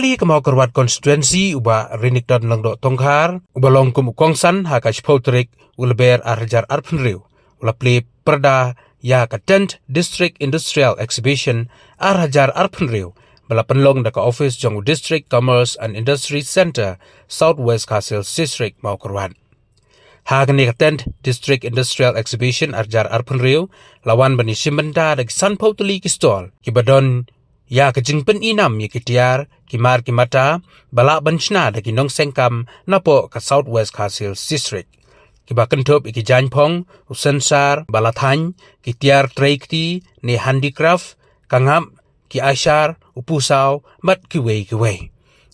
kali ke mau kerwat konstituensi uba rinik dan langdo tongkar uba longkum kongsan hakash potrik ulber arjar arpenriu ula play perda ya ka 10th district industrial exhibition arhajar arpenriu bala penlong daka office jongu district commerce and industry center southwest castle district mau kerwat Hagani 10th District Industrial Exhibition arjar arpenriu lawan bani simenda dag sanpau tuli ki stall ki badon ya kejingpen inam ya kitiar kimar kimata bala banchna dagi nong sengkam napo ka Southwest Castle District kiba kentop iki janpong usensar bala thany kitiar traikti ne handicraft kangam ki ashar upusau mat kiwei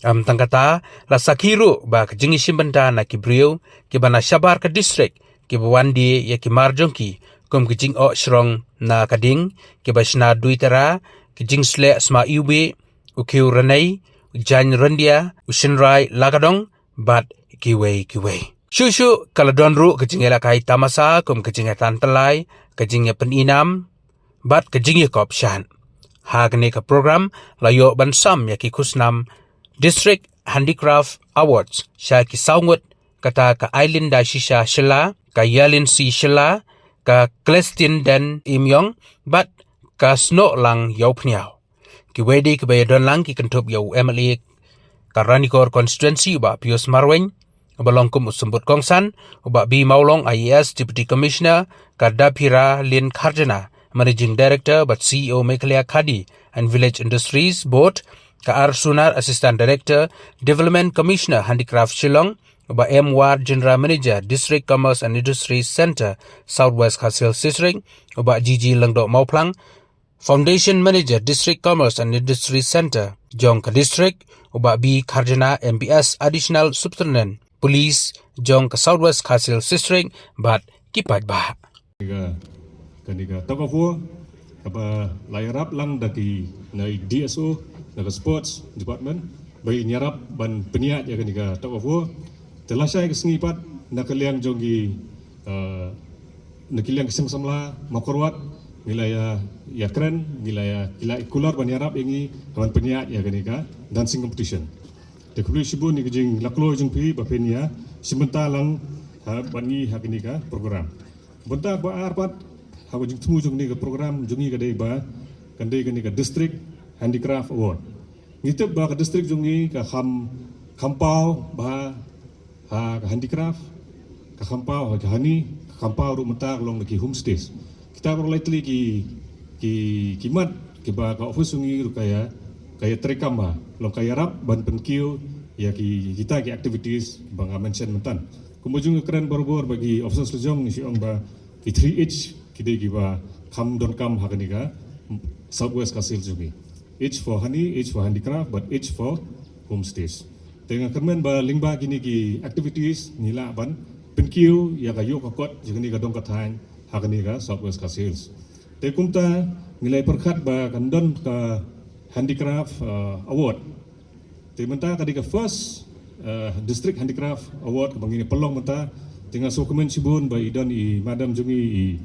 tangkata la sakiru ba kejingi simbenta na kibriu kibana shabar ka district kibawandi ya kimarjongki kum kejing o shrong na kading kibashna duitara kejing sle sma iwe ukiu ranai jan randia ushinrai lagadong bat kiwei shushu kaladonru kejing ela kai tamasa kum kejing tantelai kejing peninam bat kejing kopshan hagne ka program layo bansam ya kikusnam District Handicraft Awards siya ki saungot kata ka Island da Shisha Shila ka Yalin Si Shila ka Celestin Den Imyong bat ka Sno lang yaw pniaw ki wedi ki bayadon lang ki kentop yaw MLA ka Ranikor constituency ba Pius Marweng balongkum usumbut kongsan uba B Maulong IAS Deputy Commissioner ka Dapira Lin Kharjana Managing Director but CEO Meklea Khadi and Village Industries Board ka R. Sunar, Assistant Director, Development Commissioner, Handicraft Shillong, uba M. War, General Manager, District Commerce and Industry Center, Southwest Castle District, uba Gigi Langdo Mauplang, Foundation Manager, District Commerce and Industry Center, Jongka District, uba B. Karjana, MBS, Additional Superintendent, Police, Jongka Southwest Castle District, bat kipat bah. Kaniga Takafu, kapa layarap lang daki na DSO, naga sports department bai nyarap ban peniat ya kaniga Takafu telah saya kesengipat nakaliang jongi nakiliang kesemsamla makorwat nilaya ya keren nilaya kila ikular ban nyarap ingi ban peniat ya kaniga dancing competition de kubli sibun ni kejing laklo jeng pi ba penia simenta lang bani hakiniga program bentar ba arpat hago jeng temu jeng ni program jongi kadai ba kandai kaniga district Handicraft Award. Ngitip ba ka district jungi ka kampau ba ha handicraft ka kampau ha hani kampau ru mata long ki homestays. Kita ro lately ki mat ki ba ka office jungi ru kaya trekam ba long kaya rap ban penkiu ya kita ki activities bang mention mentan. Kumujung keren bor bagi officer sejong si ong ba ki 3H ki ba kam don kam ha kanika Southwest Castle jungi. H for honey, H for handicraft, but H for homestays. Tengah kermen ba lingba kini ki activities nila ban penkiu ya kayu kakot jika ni kadong katang hakani ka Southwest Castles. Te kumta nilai perkat ba kandon ka handicraft award. Te menta kadi ka first district handicraft award kabangini pelong menta tengah sokumen sibun ba idan I madam jungi I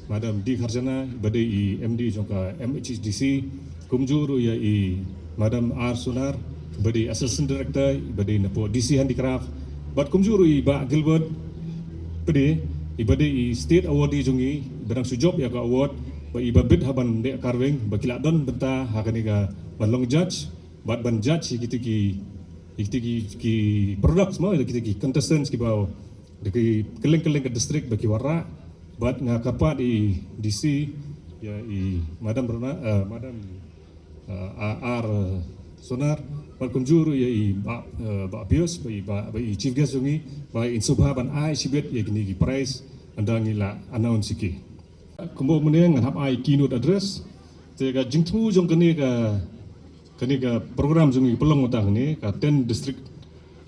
madam D Kharjana badai I MD jongka MHDC kumjuru ya I Madam R. Sunar, badi Assistant Director, badi napo DC Handicraft, bat kumjuru I Ba Gilbert, badi I State Awardee jungi, badang sujob ya ka award, ba I babit haban de carving, ba kiladon benta hakaniga balong judge, bat ban judge kita ki product semua kita ki contestants ki bau, ki keleng-keleng ke district bagi warra, bat ngakapat I DC ya I Madam R. Sonar, balkunjuru ya I ba Pius, ba Chief Guest jungi, ba insubha ban ai sibet ya gini prize andang ila announce ki. Kumbo meneng ngap ai keynote address, tega jingtu jong kani ka program jungi pelong utang ni ka 10 district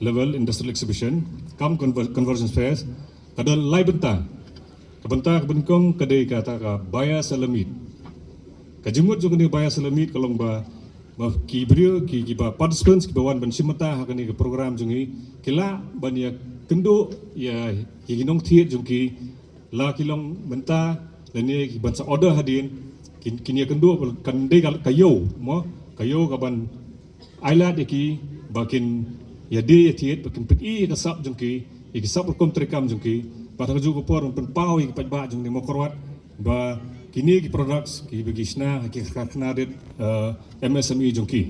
level industrial exhibition, kam conversion fairs, kada lai benta. Kabenta kebenkong kadai kata ka baya salamit. Kajimut juga ni bayar selamit kalau ba ki beliau ki ba participants ki bawan ban simata hakani ke program jungi kila ban ya kendo ya hinong thiet jungki la kilong benta dan ni ki ban sa order hadin kini kendo kandai kayo mo kayo ka ban ailat iki bakin ya de tiet bakin peti kasap jengki iki sap kom trekam jengki patang ju ko por pen pau iki pajba jeng demokrat ba kini ki products ki begisna ki khakna det MSME jengki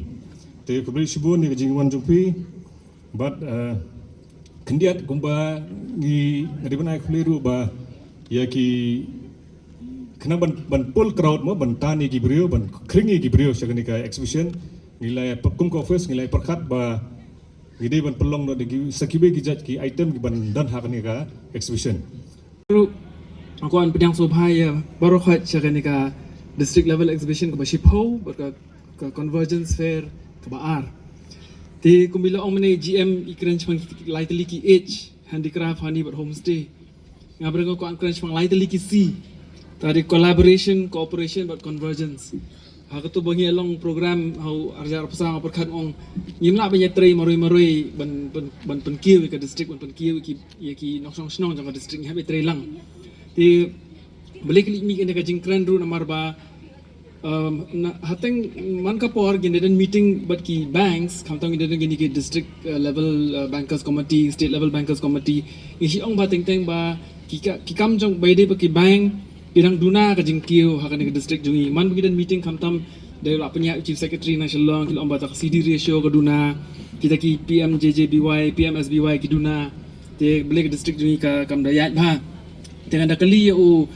te ko bri shibun ni jing wan jengpi but kendiat gumba ni dari mana kuliru ba ya ki kena ban pol crowd mo ban tani ki brio ban kringi ki brio sagani ka exhibition nilai kum ko office nilai perkat ba gide ban pelong no de sakibe ki jat ki item ki ban dan hakani ka exhibition aku an pedang sobhaya baru khat sagani ka district level exhibition ka bashipho ka convergence fair ka baar ti kumbila ong mane GM ikrench pang lightly ki H handicraft honey but homestay ngabre ko an crunch pang lightly ki C tadi collaboration cooperation but convergence hak tu bangi along program hau arjar pasang perkhat ong yimla banya trei maroi ban kieu ka district ban kieu ki nok snong jang ka district habe trei lang ti balik mi ka jingkran ru namar ba hateng man ka por ginen meeting but ki banks khamtang ginen gini ki district level bankers committee state level bankers committee isi ong ba teng ba ki kam jong baide ba ki bank pirang duna ka jingkiu hakani ka district jungi man bigidan meeting kamtam dari apanya chief secretary national kilo amba ta CD ratio ka duna kita ki PM JJBY PM SBY ki duna te bele district jungi ka kam dayat ba dengan da kali u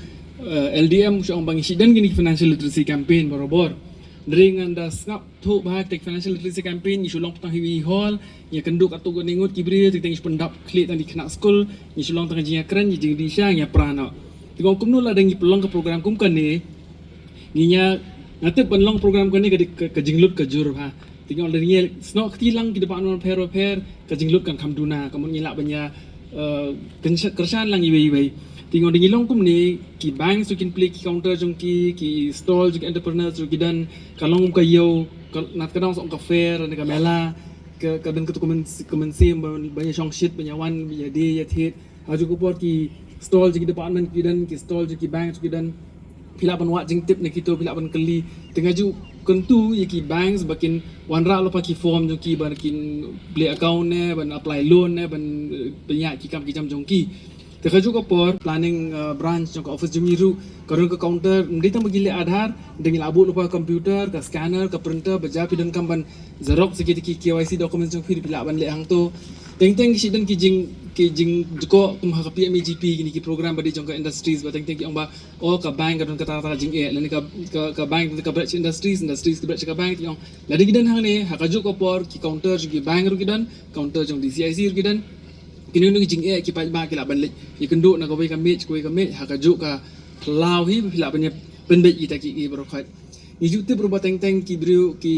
LDM syong bang isidan gini financial literacy campaign barobor dengan da ngap thu ba tek financial literacy campaign isulong tang hiwi hall ya kenduk atu ko ningut kibri tek teng pendap klit tang di kena school isulong tang jinya keren ji di syang ya prana Tinggal kumno lah dengan pelong ke program kum kan ni, ninya nanti pelong program kan ni ke jinglut ke jur ha. Tinggal dari snok tilang kita depan orang per ke jinglut kan kamduna, kamu nyelak banyak kerjaan lang iwe. Tinggal dari long kum ni ki bank sukin play ki counter jongki ki stall jong entrepreneur jong dan kalong ke yo nat kadang sok ke fair dan ke mela ke kadang ke komensi banyak song shit banyak wan banyak day ya tit. Aju kupor ki stall jadi department kidan ki stall jadi bank kidan pila ban wat jing tip ne kito pila ban keli tengah ju kentu ki banks bakin wanra lupa ki form jo ki ban kin play account ne ban apply loan ne ban penyak ki kam ki jam jong ki tengah ju ko por planning branch jong office jumiru karun ke counter ndita magile adhar dengan abu lupa komputer ka scanner ka printer baja pidan kam ban xerox sikit ki KYC document jong pila ban le hang to teng si dan ki jing ko kum ha PME GP gini ki program badi jong ka industries ba teng ki ong ba ka bank ka kata jing lan ka bank ka branch industries ka branch ka bank yong ladi gidan hang ne ha ka ju ko por ki counter ki bank ru gidan counter jong DCIC ru gidan kini nu jing ki pa ba ki la ban le ki kendo na ko ka match ha ka ju ka lau hi pila ban pen be ita ki bro khat ni ju te berubah teng ki brio ki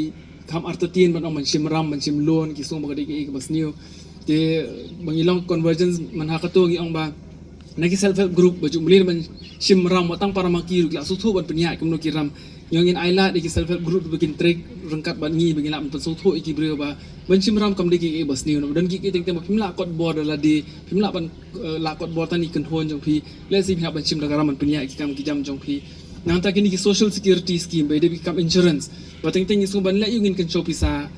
kam artatien ban ong man sim loan ki song ba ki bas new te mangilong convergence man hakato gi ong ba nagi self help group baju mulin man simram watang para makiru la suthu ban penya kumno kiram yang in aila di self help group bikin trek rengkat ban ngi bagi lam suthu iki brio ba ban simram kam digi bas niu dan gi teng teng pimla kot board la di pimla ban la kot board tani kan hon jong pi le si pina ban sim da garam ban penya iki kam ki jam jong pi nang ta kini ki social security scheme by de become insurance ba teng teng isu ban la yungin kan show pisa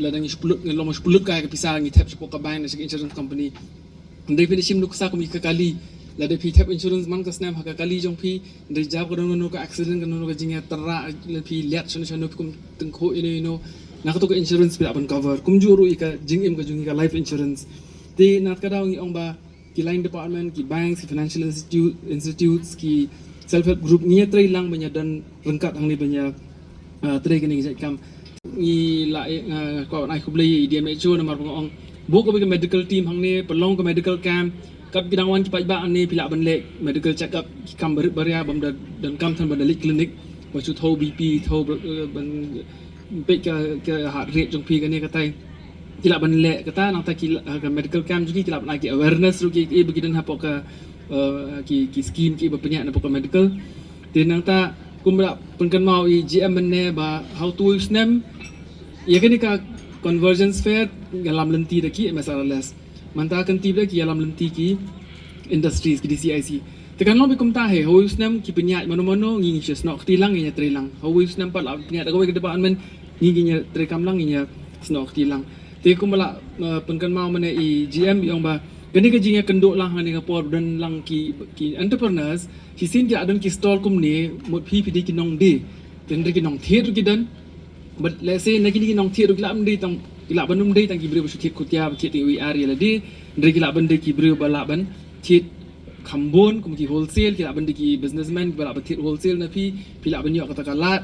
ladang ispulut ngelo maspulut ka pisang ngi tap ko ka bank na insurance company ndai pin sim luksa ko mi ka kali lada pi tap insurance man ka snam ha ka kali jong pi ndai jab ko no ka accident ka no ka jinga tara la pi liat chon chon kum tung kho ino na ka to ka insurance pi apan cover kum juru ika jingim ka jungi ka life insurance ti nat ka daw ngi ong ba ki line department ki banks ki financial institutes ki self help group ni trai lang banya dan rengkat hang ni banya trai ka ni kam i la ko ai khubli DMHO namar pong bu ko ke medical team hang ne pelong ke medical camp kat bidang wan ki pa ba ne pila ban le medical check up ki kam baria bam dan kam than badali clinic wa chu tho BP tho ban pe ke heart rate jong pi ka ne ka tai kila ban le kata nang ta ki medical camp juga kila ban ki awareness ru ki begidan ha pok ki scheme ki ba penyak na pok medical tin nang ta kumra penkan mau i GM ne ba how to use them ya kini ka convergence fair dalam lenti daki MSRLS manta kan tiba ki dalam lenti ki industries ki DCIC tekan lo bikum tahe how use them ki penyak mano ngi shes nok tilang ngi trilang how use them pa la penyak da ko ke depan men ngi tre kam lang ngi snok tilang te ku mala penkan mau mana i GM yang ba gani ka jinga kenduk lang hani ka por dan lang ki entrepreneurs ki sin ki adon ki stall kum ne mot phi ki nong de ten ki nong the ki dan but let's say na ki nong the ki lam de tang ki la banum de tang ki bre bu thit kutia thit wi area la de ki la ban de ki bre ba la ban thit Kambon, kemudian wholesale, kita benda ki businessman, kita bertit wholesale na pi la banyak kata kalat,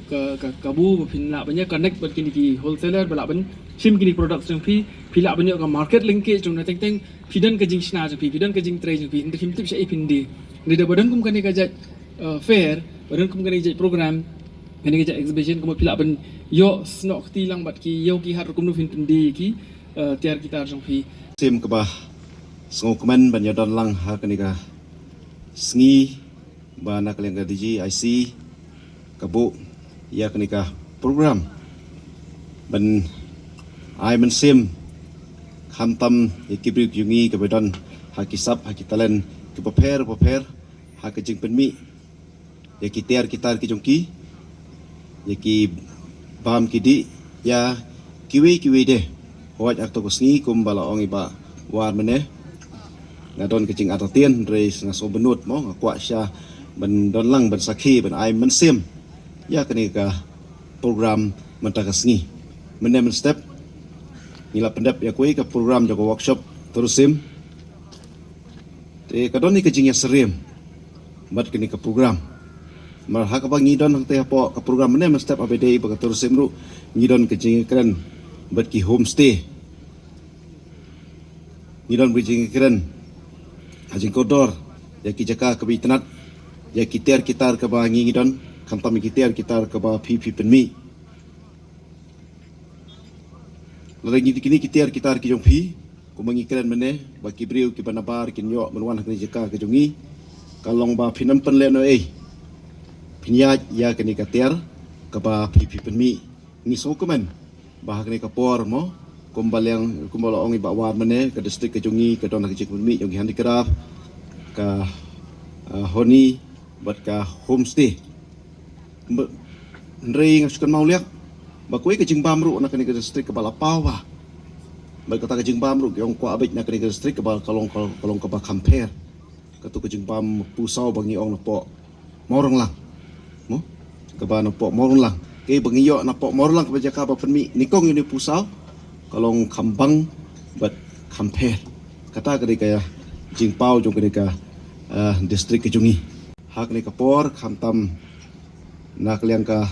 ke kabu, pi la banyak connect buat kini ki wholesaler, bela ban sim kini produk jeng pi la banyak ke market linkage jeng nateng teng, pi dan ke jeng sna jeng pi dan ke jeng trade jeng pi, hendak kim tip saya pindi. Di badan kum kani kajat fair, badan kum kani kajat program, kani kajat exhibition, kemudian pi la ban yo snok tilang bat ki yo ki har kum nu fin pindi ki tiar kita jeng pi. Sim ke bah Sengokmen banyadon lang ha kenika sengi bana kalian DG IC kabu ya kenika program ban ai men sim khantam ikibrik yungi ke bedon ha kisap ha kitalen ke paper ha ke jing penmi ya kitar ki jongki ya ki bam kidi ya kiwi deh howat ak to sengi kum bala ongi ba war meneh ngadon kecing atatian reis ngaso benut mo ngakwa sya ben don lang ben sakhi ben ai men sim ya kenika program mentaka sengi men step nila pendap ya kui ke program jago workshop terusim te kadon ni kecing ya serim mat kenika program mar ha ka bangi don te po ke program men step abd ba terusim ru ngidon kecing keren bet ki homestay ngidon kecing keren Hajing kodor, ya ki jaka ke bitnat, ya kitar ke ba ngidon, kantam kitar ke ba pipi penmi. Lagi kini kitar ki jong pi, ku mengikran mene, ba kibriu ki banabar kin yo menwan kini jaka ke jongi, kalong ba pinam penleno pinyaj ya kini kitar ke ba pipi penmi. Ni so komen, ba kini kapor mo. Kumbala ongi bawa mene ke distrik ke jongi ke dona ke jikmi jongi handicraft ke honi buat ke homestay ndrei ngasukan mau liak bakui ke jingbam ru nak ke distrik ke balapawa baik kata ke jingbam ru yang kwa abik nak ke distrik ke bal kalong ke ba compare ke tu ke jingbam pusau bangi ong napo morong lang mo ke ba napo morong lang ke bangi yo napo morong lang ke jaka ba penmi nikong ini pusau kalong kambang buat compare kata ketika ya jingpau jong ketika distrik kejungi hak ni kapor khantam nak liang ka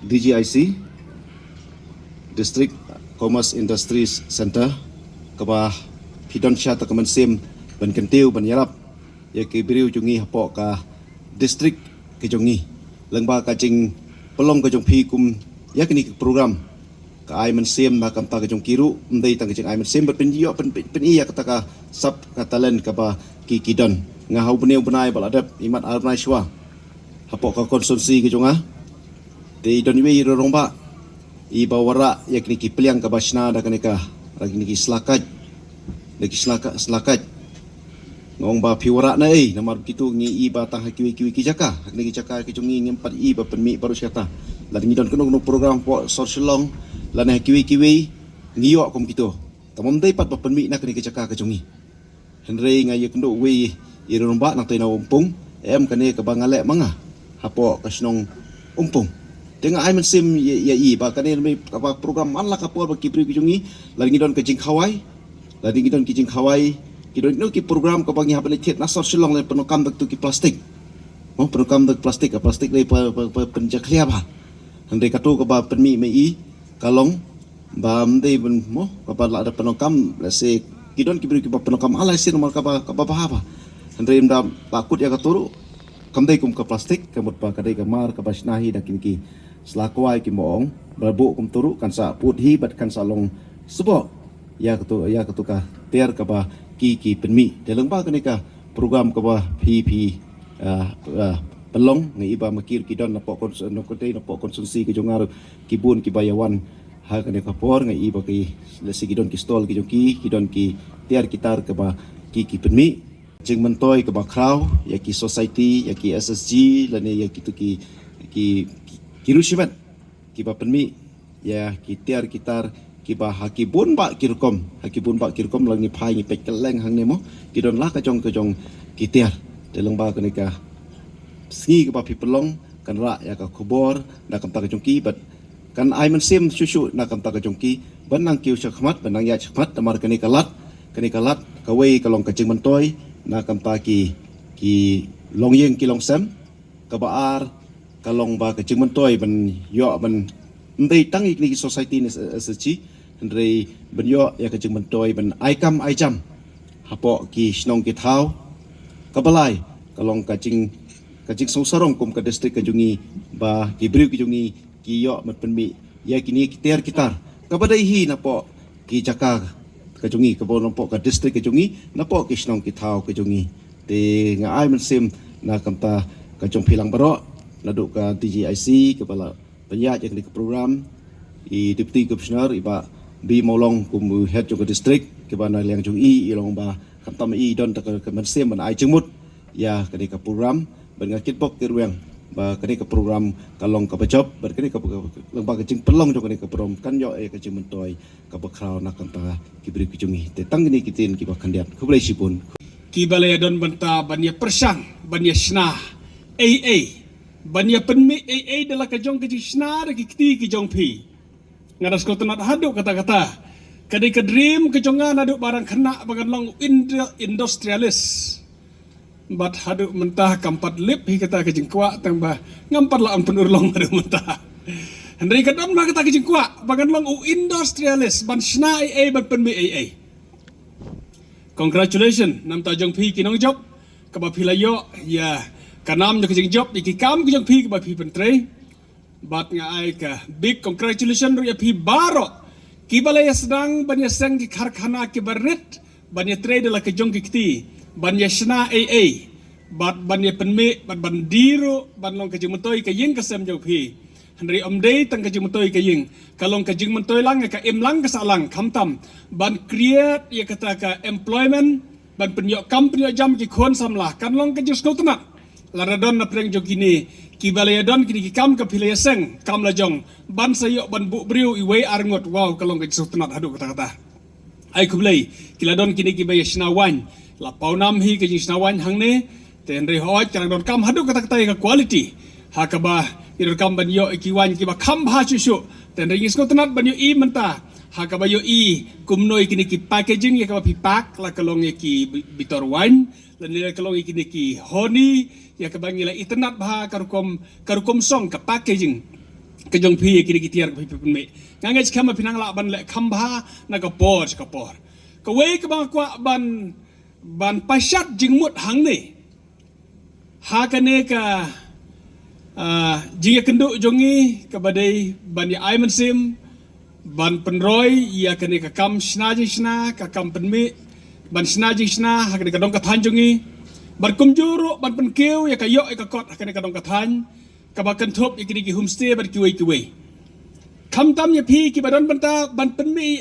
DGIC District Commerce Industries Center kaba pidon sya ta kemen sim ban kentiu ban yarap ya ke biriu jungi hapo ka distrik kejungi lengba ka jing pelong ka jong pi kum ya kini program ka ai men sim na kam ta jong kiru ndai tang jeng ai men sim pen yo pen iya kata ka sap katalan ka ba kidon ngahau beneu benai baladap imat arnai shwa hapo ka konsumsi ke jonga te don wi rorong ba i bawara yakni ki peliang ka basna da kanika lagi ni selakat lagi selakat ngong ba piwara na namar begitu ngi i ba tang kiwi ki jaka hakni ki jaka ki jongi ngempat i ba penmi baru syata lagi ni don kenung program po social long lana kiwi ngiyo kom gitu tamam dai pat ba penmi nak ni ki jaka ka jongi henry ngai kendo wi i romba nak tena umpung kane ka bangale manga hapo kasnong umpung tengah ai men sim ya i ba kane ka program man la ka por ba kibri ki jongi lagi don ka jing khawai lagi don ki jing khawai kidon no ki program ka bangi habale thet na social long le penokam dak tu ki plastik mo penokam dak plastik le penjak lia ba henry ka tu ka ba penmi me i kalong bam dei ben mo ka la ada penokam la se kidon kibri ki penokam ala sin nomor ka ba apa henry mda takut ya ka turu kamdai kum ka plastik kamut pa kadai ka mar ka basnahi dak ki selakwai ki moong berbu kum turu kan sa put hi bat kan sa long subo ya ketu ka ter ka ba ki penmi dalam ba kenika program ka ba PP pelong ngai iba makir kidon na pokon no kote na pokon konsumsi ki jongar kibun ki bayawan ha kenika por ngai iba ki lesi kidon ki stol ki joki kidon ki ter kitar ka ba ki penmi jeng mentoy ka ba kraw ya ki society ya ki SSG lane ya ki tu ki rushimat ki ba penmi ya kitiar kitar kiba hakibun ba kirkom lang ni pai ni pek keleng hang nemo kidon lah kajong kitiar dalam ba kenika ski kiba pipelong kan ra ya ka kubor na kam ta kajong ki bat kan ai man sim susu na kam ta kajong ki ban nang kiu chakmat ban nang ya chakmat tamar kenika lat kawei kalong kajing mentoy na kam ta ki long yeng ki long sem kabaar kalong ba kajing mentoy ban yo ban ndai tang ik ni society ni sechi Henry benyo ya kajing mentoy ben aikam aijam hapo ki snong ki thau kabalai kalong kajing songsarong kum ka district kajungi ba ki briu kajungi ki yo mat penmi ya kini ki ter kitar kabadai hi napo ki jaka kajungi kabon napo ka district kajungi napo ki snong ki thau kajungi te nga ai men sim na kamta kajong pilang baro naduk ka TGIC kepala penyak yang di program Deputy Commissioner iba bi molong kum head jong district ke bana liang jong ilong ba kamtam don ta ka mansem ban ai jengmut ya kani ka program ban ngakit pok kirweng ba kani ka program kalong ka bajop ban kani ka lengba ka jing pelong jong kani ka program kan yo ka jing mentoy ka bakraw nak kamta kibri kijungi te tang ni kitin ki ba kandiat kublai sipun ki balaya don banta banya persang banya sna banya penmi adalah kajong kajing sna ki kiti kijong pi ngadas ko tenat haduk kata-kata kadai ka dream kejongan haduk barang kena bagan long industrialis bat haduk mentah kampat lip hi kata kajing kuak tambah ngampat la ampun urlong haduk mentah hendai kadon ma kata kajing kuak bagan long industrialis ban sna ban penmi congratulations nam ta jong pi kinong job ka ba pilayo ya kanam jo kajing job iki kam kajong pi ka ba pi pentre bat nga ay ka big congratulations ro ya pi baro kibalaya sedang banya seng ki karkhana ki barit banya trade la kajong ki kiti banya sna bat banya penme bat bandiro ban long kajing mentoy ka ying kasem jong pi henry omdei tang kajing mentoy ka ying kalong kajing mentoy lang ka imlang ka salang kamtam ban create ya kata ka employment ban penyok kam penyok jam ki khon samlah kan long kajing skotenat laradon na preng jogini ki balaya don kini ki kam ka pilaya seng kam la jong ban sayok ban bu briu iwei arngot wow kalong ka sutenat hadu kata-kata ai kublai kila don kini ki baya sinawan la paunam hi ka sinawan hang ne ten re hoj karang don kam hadu kata-kata ka quality hakaba ir kam ban yo ki wan ki ba kam ha chusu ten re sutenat ban yo I menta hakaba yo I kumnoi kini ki packaging ya ka pipak la kalong ki bitor wine lan nilai kalong kini ki honey ya kabangila itenat bah karukom song ka packaging kejong pi kini kitiar ka pipe ngangai skama pinang la ban le kamba na ka por ka we ka bang kwa ban pasyat jingmut hang ne ha kane ka jinga kenduk jongi ka badai ban ya aiman sim ban penroy ya kane ka kam snaji sna ka kam penmi ban snaji sna ha kane ka dong ka thanjongi ban kumjuro ban penkeu ya kayo ka kot kane ka dong ka than ka ba kan thop ikini ki homestay ban kiwei kam tam ya pi ki badon banta ban penmi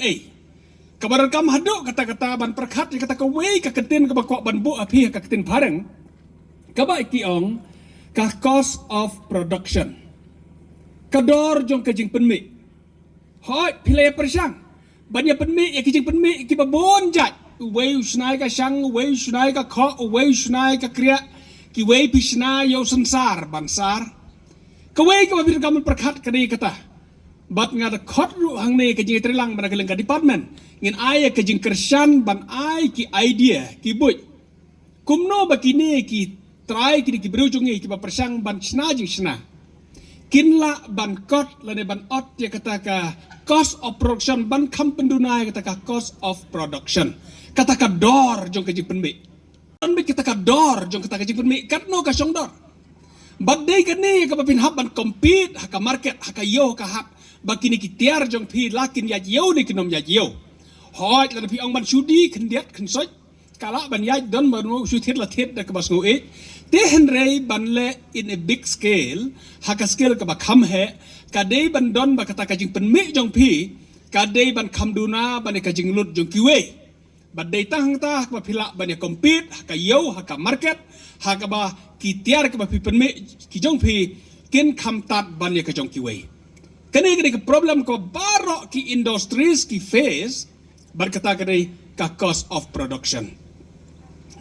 ka baran kam hadu kata-kata ban perkhat ya kata ka wei ka ketin ka ba ko ban bu api ka ketin pareng ka ba ki ong ka cost of production kador jong ka jing penmi hoi pilai persang ban ya penmi ya ki jing penmi ki ba bon jat wei usnai ka sang wei usnai ka kho wei usnai ka kriya ki wei pisna yo sansar bansar ka wei ka bir kam perkhat ka dei kata bat nga da khot ru hang ne ka jing trilang ban ka leng ka department ngin ai ka jing kersan ban ai ki idea ki buj kumno ba kini ki try ki bru jungi ki ba persang ban sna jing sna kinla ban kot lane ban ot ya kata ka cost of production ban kam pendunai kata ka cost of production kata ka dor jong kajing penmi penmi kita ka dor jong kata kajing penmi kat no ka song dor badai kani ka papin hab ban compete haka market haka yo ka hab bakini kitiar jong pi lakin ya yo ni kinom ya yo hoi la pi ong ban sudi kendiat kensoi kala ban ya don ban su thiết la thiết da ka bas ngoi te henrei ban le in a big scale haka scale ka ba kham he ka dei ban don ba kata kajing penmi jong pi ka dei ban kham duna ban kajing lut jong kiwe badai tang ta ka pila ban compete ka yo haka market haka ba kitiar ka ba pi penmi ki jong pi kin kham tat ban ka jong kiwe kene ke problem ko barok ki industries ki face berkata kene ka cost of production.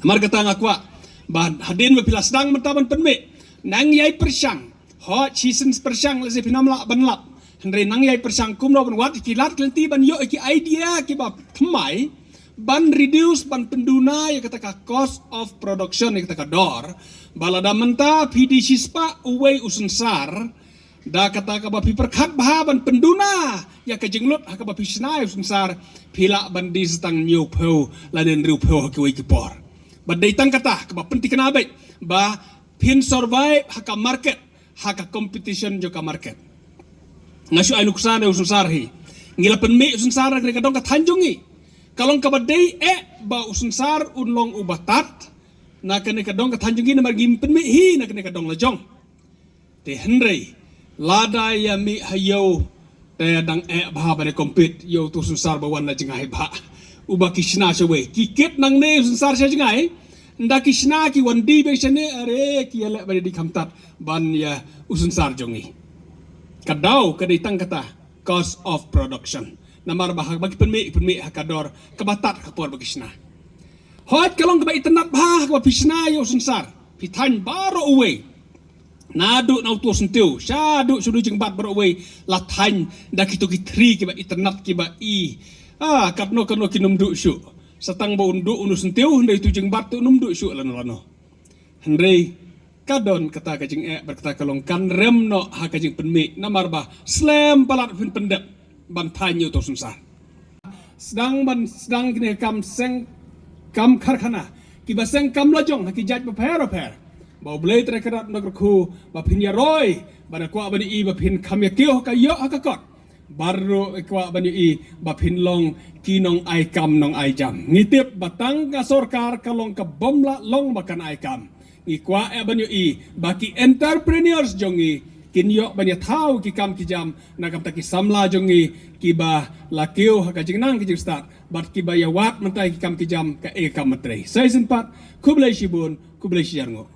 Mar kata ngakwa ba hadin be pilas dang mentaban penme nang yai persang ho seasons persang le pinamla banlap Henry nang yai persang kumno ban wat ki lat klenti ban yo ki idea ki ba thmai ban reduce ban penduna ya kata ka cost of production ya kata ka dor balada menta PDC spa uwei usunsar da kata ka ba piperkat bah ban penduna ya ka jenglut ha ka ba pisnai usunsar pila ban di setang new po laden riu po ki wei ki por ban dei tang kata ka ba penti kana bai ba pin survive ha ka market ha ka competition jo ka market ngasu ai nuksana usunsar hi ngila penme usunsar ka dong ka tanjungi kalong kabadai ba usunsar unlong ubatat na kene kadong katanjungi na margim penme hi na kene kadong lajong te Henry lada ya mi hayo te dang bah ba kompet yo tu usunsar bawan na jengai ba uba kishna sewe kikit nang ne usunsar se jengai nda kishna ki wandi be sene are ki ele ba di kamtat ban ya usunsar jongi kadau kadai tang kata cost of production namar bahag bagi penme hakador kebatat kapor bagisna hot kalong keba internet bah ka pisna yo sunsar pitan baro uwe nadu na utu sentiu syadu sudu jengbat baro uwe lathan da kitu kitri keba internet keba katno kinum du syu satang ba undu unu sentiu ndai tu jengbat tu num du syu lano Henry kadon kata kajing berkata kalong kan remno ha kajing penme namar bah slam palat pun pendep ban tanyo to sunsar sedang kini kam karkhana ki baseng kam lajong ki jaj per ba blei trekerat nak ku ba pin ya roy ba kwa ba ni ba pin kam ya kyo ka yo ka kot baru kwa ba ni ba pin long kinong ai kam nong ai jam ngitip batang ka sorkar kalong ka bomla long makan ai kam ikwa ba ni baki entrepreneurs jongi kinyo banya tau ki kam ki jam nakam ta ki samla jongi ki ba lakio ha ka jingnang ki start bat ki ba ya wat mentai ki kam ki jam ka kam matre sai sempat kublai shibun kublai shiarngo